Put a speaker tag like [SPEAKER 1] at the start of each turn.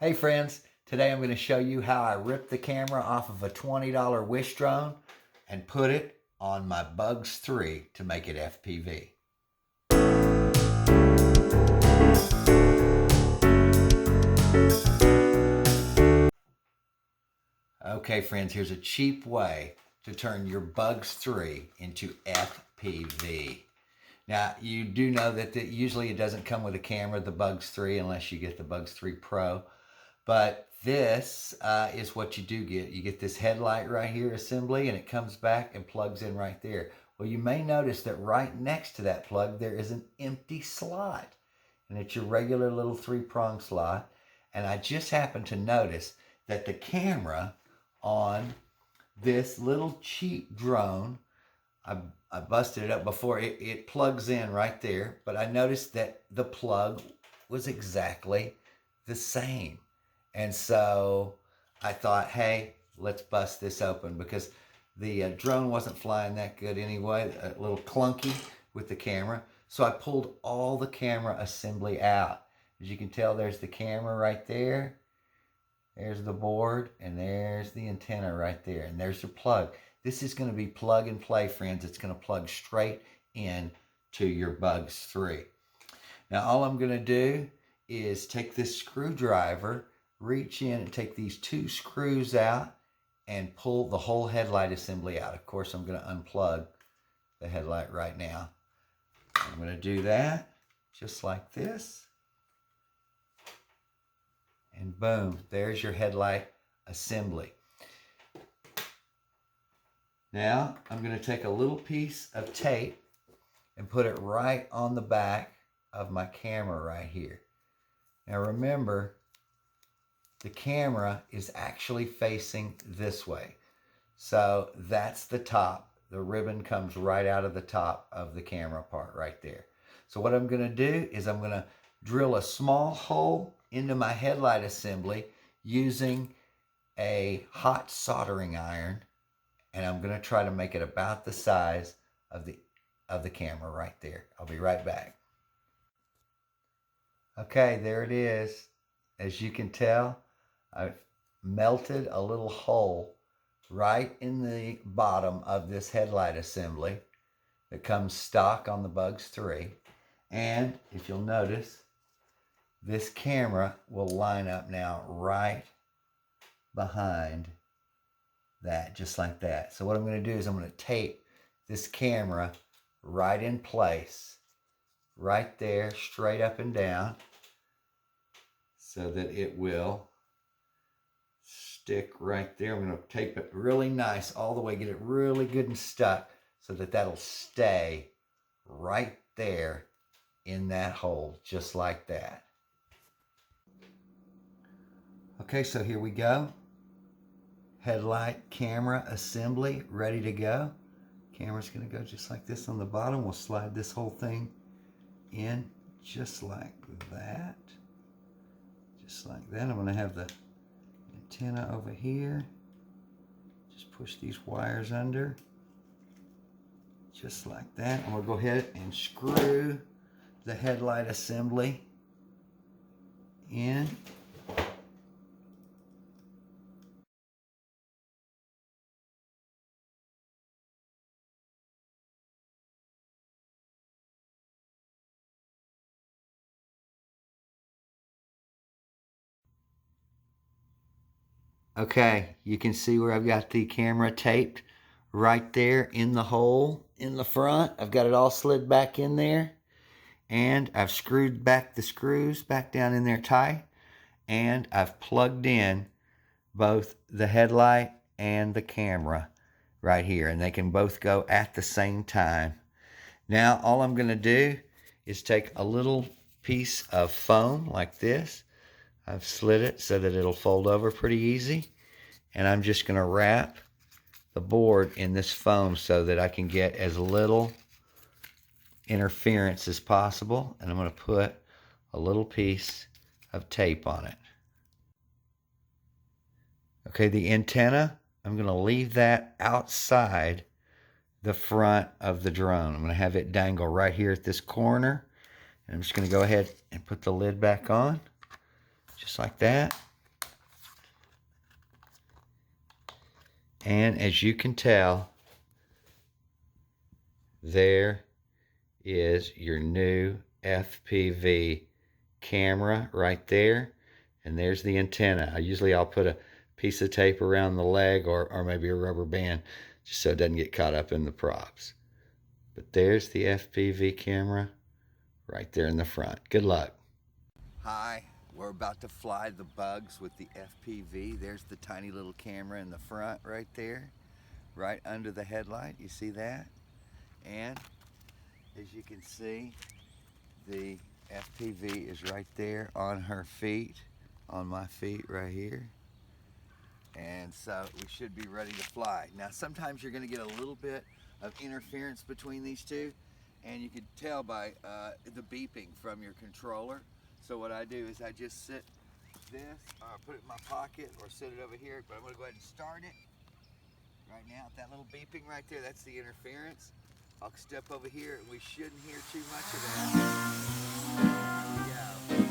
[SPEAKER 1] Hey friends, today I'm going to show you how I ripped the camera off of a $20 Wish drone and put it on my Bugs 3 to make it FPV. Okay friends, here's a cheap way to turn your Bugs 3 into FPV. Now you do know that usually it doesn't come with a camera, the Bugs 3, unless you get the Bugs 3 Pro. But this is what you do get. You get this headlight right here assembly, and it comes back and plugs in right there. Well, you may notice that right next to that plug there is an empty slot, and it's your regular little 3-prong slot. And I just happened to notice that the camera on this little cheap drone, I busted it up before, it plugs in right there, but I noticed that the plug was exactly the same. And so I thought, hey, let's bust this open, because the drone wasn't flying that good anyway, a little clunky with the camera. So I pulled all the camera assembly out. As you can tell, there's the camera right there. There's the board, and there's the antenna right there, and there's the plug. This is going to be plug and play, friends. It's going to plug straight in to your Bugs 3. Now all I'm going to do is take this screwdriver, reach in and take these 2 screws out and pull the whole headlight assembly out. Of course, I'm going to unplug the headlight right now. I'm going to do that just like this. And boom, there's your headlight assembly. Now, I'm going to take a little piece of tape and put it right on the back of my camera right here. Now remember, the camera is actually facing this way. So that's the top. The ribbon comes right out of the top of the camera part right there. So what I'm going to do is I'm going to drill a small hole into my headlight assembly using a hot soldering iron, and I'm going to try to make it about the size of the camera right there. I'll be right back. Okay, there it is. As you can tell, I've melted a little hole right in the bottom of this headlight assembly that comes stock on the Bugs 3. And if you'll notice, this camera will line up now right behind that, just like that. So what I'm going to do is I'm going to tape this camera right in place, right there, straight up and down, so that it will stick right there. I'm going to tape it really nice all the way, get it really good and stuck, so that that'll stay right there in that hole, just like that. Okay, so here we go. Headlight camera assembly ready to go. Camera's going to go just like this on the bottom. We'll slide this whole thing in just like that. Just like that. I'm going to have the antenna over here. Just push these wires under. Just like that. I'm going to go ahead and screw the headlight assembly in. Okay, you can see where I've got the camera taped right there in the hole in the front. I've got it all slid back in there, and I've screwed back the screws back down in there tight, and I've plugged in both the headlight and the camera right here, and they can both go at the same time. Now all I'm going to do is take a little piece of foam like this. I've slid it so that it'll fold over pretty easy, and I'm just going to wrap the board in this foam so that I can get as little interference as possible, and I'm going to put a little piece of tape on it. Okay, the antenna, I'm going to leave that outside the front of the drone. I'm going to have it dangle right here at this corner, and I'm just going to go ahead and put the lid back on, just like that. And as you can tell, there is your new FPV camera right there. And there's the antenna. I'll put a piece of tape around the leg or maybe a rubber band just so it doesn't get caught up in the props. But there's the FPV camera right there in the front. Good luck. Hi, we're about to fly the bugs with the FPV. There's the tiny little camera in the front right there, right under the headlight. You see that? And as you can see, the FPV is right there on her feet, on my feet right here. And so we should be ready to fly. Now sometimes you're going to get a little bit of interference between these two, and you can tell by the beeping from your controller. So what I do is I just sit this, put it in my pocket or sit it over here, but I'm going to go ahead and start it right now. That little beeping right there, that's the interference. I'll step over here and we shouldn't hear too much of that. Yeah.